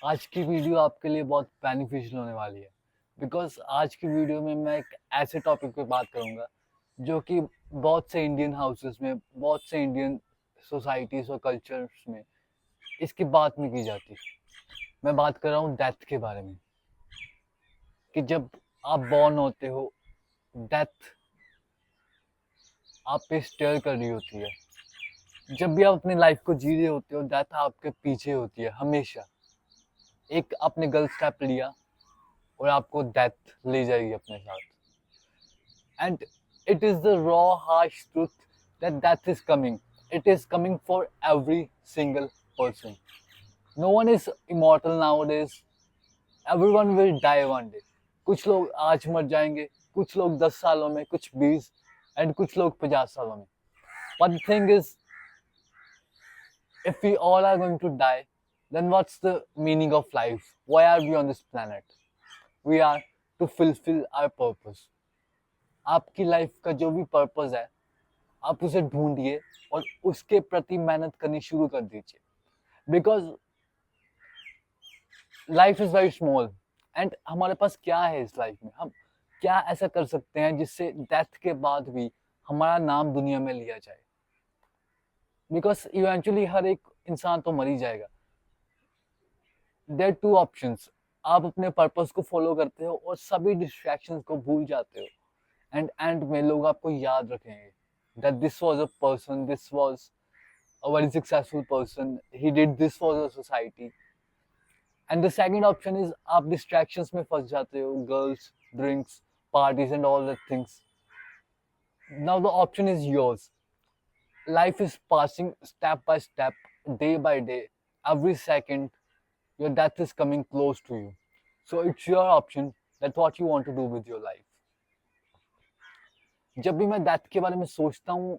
आज की वीडियो आपके लिए बहुत बेनिफिशियल होने वाली है बिकॉज आज की वीडियो में मैं एक ऐसे टॉपिक पे बात करूंगा जो कि बहुत से इंडियन हाउसेस में, बहुत से इंडियन सोसाइटीज और कल्चर्स में इसकी बात नहीं की जाती। मैं बात कर रहा हूँ डेथ के बारे में। कि जब आप बॉर्न होते हो, डेथ आप पे स्टेयर कर रही होती है। जब भी आप अपनी लाइफ को जी रहे होते हो, डेथ आपके पीछे होती है हमेशा। एक आपने गलत स्टेप लिया और आपको डेथ ले जाएगी अपने साथ। And it is the raw, harsh truth that death is coming. It is coming for every single person. No one is immortal nowadays. Everyone will die one day. कुछ लोग आज मर जाएंगे, कुछ लोग 10 सालों में, कुछ 20 and कुछ लोग 50 सालों में. But the thing is, if we all are going to die, then what's the meaning of life? Why are we on this planet? We are to fulfill our purpose. आपकी लाइफ का जो भी purpose है, आप उसे ढूंढिए और उसके प्रति मेहनत करनी शुरू कर दीजिए। Because life is very small and हमारे पास क्या है इस लाइफ में, हम क्या ऐसा कर सकते हैं जिससे डेथ के बाद भी हमारा नाम दुनिया में लिया जाए। बिकॉज इवेंचुअली हर एक इंसान तो मर ही जाएगा। देयर टू ऑप्शंस, आप अपने पर्पस को फॉलो करते हो और सभी डिस्ट्रैक्शंस को भूल जाते हो एंड एंड में लोग आपको याद रखेंगे that this was a person, this was a very successful person, he did this for the society. And the second option is आप distractions में फंस जाते हो, girls, drinks, parties and all that things. Now the option is yours. Life is passing step by step, day by day, every second your death is coming close to you. So it's your option that what you want to do with your life. जब भी मैं death के बारे में सोचता हूँ,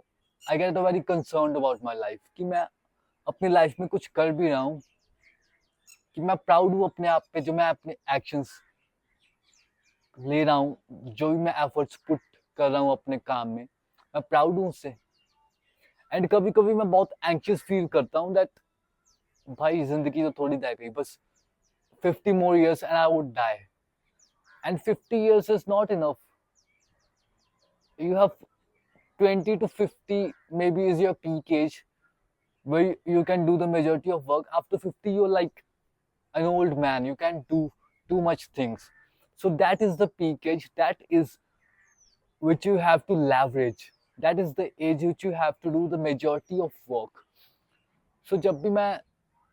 I get very concern about my life कि मैं अपनी लाइफ में कुछ कर भी रहा हूँ, कि मैं प्राउड हूँ अपने आप पे, जो मैं अपने एक्शंस ले रहा हूँ, जो भी मैं एफर्ट्स पुट कर रहा हूँ अपने काम में, मैं प्राउड हूँ उससे। एंड कभी कभी मैं बहुत एंक्शियस फील करता हूँ दैट भाई जिंदगी तो थोड़ी रह गई, बस 50 more years and I would die. And 50 years is not enough. You have 20 to 50 maybe is your peak age where you can do the majority of work. After 50 you're like an old man, you can't do too much things. So that is the peak age, that is which you have to leverage, that is the age which you have to do the majority of work. So जब भी मैं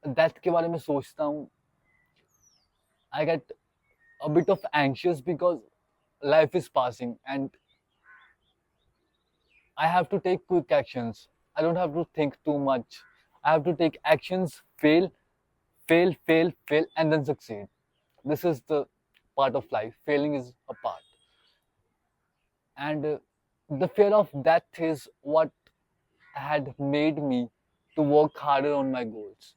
death के बारे में सोचता हूँ, I get a bit of anxious because life is passing and I have to take quick actions. I don't have to think too much. I have to take actions, fail, and then succeed. This is the part of life. Failing is a part. And the fear of death is what had made me to work harder on my goals.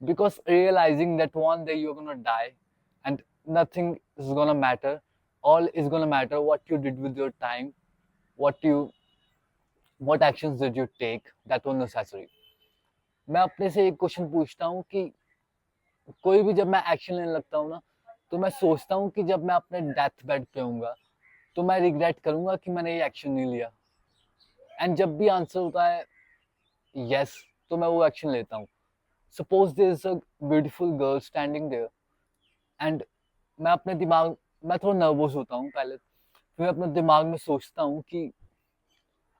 Because realizing that one day you're gonna die and nothing is gonna matter, all is gonna matter what you did with your time, what actions did you take that were necessary. मैं अपने से एक question पूछता हूँ कि कोई भी जब मैं एक्शन लेने लगता हूँ ना, तो मैं सोचता हूँ कि जब मैं अपने डेथ बेड पे होऊंगा तो मैं रिग्रेट करूंगा कि मैंने ये एक्शन नहीं लिया। एंड जब भी आंसर होता है यस, तो मैं वो एक्शन लेता हूँ। Suppose there is a beautiful girl standing there and मैं थोड़ा नर्वस होता हूँ पहले, फिर अपने दिमाग में सोचता हूँ कि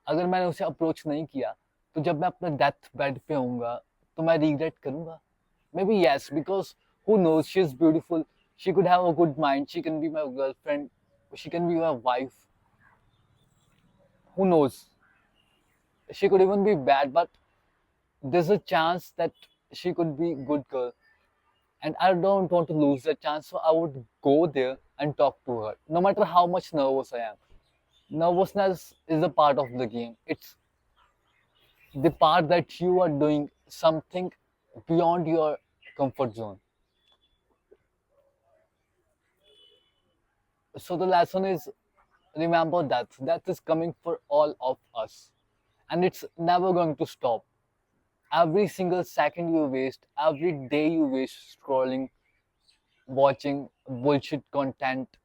अगर मैंने उसे अप्रोच नहीं किया तो जब मैं अपने डेथ बेड पे होऊंगा तो मैं रिग्रेट करूंगा। Maybe yes, because who knows, she is beautiful, she could have a good mind, she can be my girlfriend, she can be my wife, who knows, she could even be bad, but there's a chance that she could be good girl, and I don't want to lose that chance, so I would go there and talk to her no matter how much nervous I am. Nervousness is a part of the game. It's the part that you are doing something beyond your comfort zone. So the lesson is, remember that death is coming for all of us and it's never going to stop. Every single second you waste, every day you waste scrolling, watching bullshit content,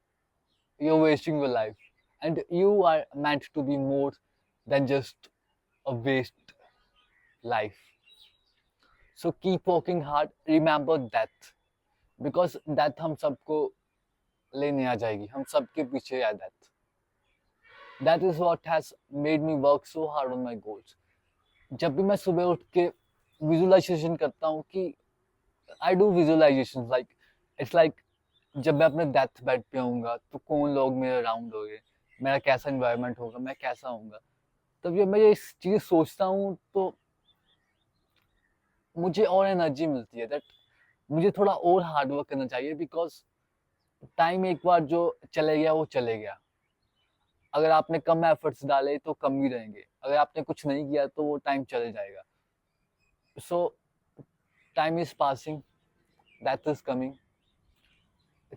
you're wasting your life. And you are meant to be more than just a waste life. So keep working hard. Remember death. Because death हम सबको लेने आ जाएगी. हम सबके पीछे है death. That is what has made me work so hard on my goals. जब भी मैं सुबह उठ के विजुअलाइजेशन करता हूँ कि I do visualization like it's like जब मैं अपने डेथ बेड पे आऊँगा तो कौन लोग मेरे अराउंड होंगे, मेरा कैसा इन्वायरमेंट होगा, मैं कैसा होऊंगा. तब जब मैं ये चीज़ सोचता हूँ तो मुझे और एनर्जी मिलती है दैट मुझे थोड़ा और हार्ड वर्क करना चाहिए. बिकॉज टाइम एक बार जो चले गया वो चले गया. अगर आपने कम एफर्ट्स डाले तो कम ही रहेंगे, अगर आपने कुछ नहीं किया तो वो टाइम चले जाएगा. सो time is passing, death is coming.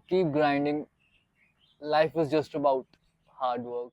Keep grinding. Life is just about hard work.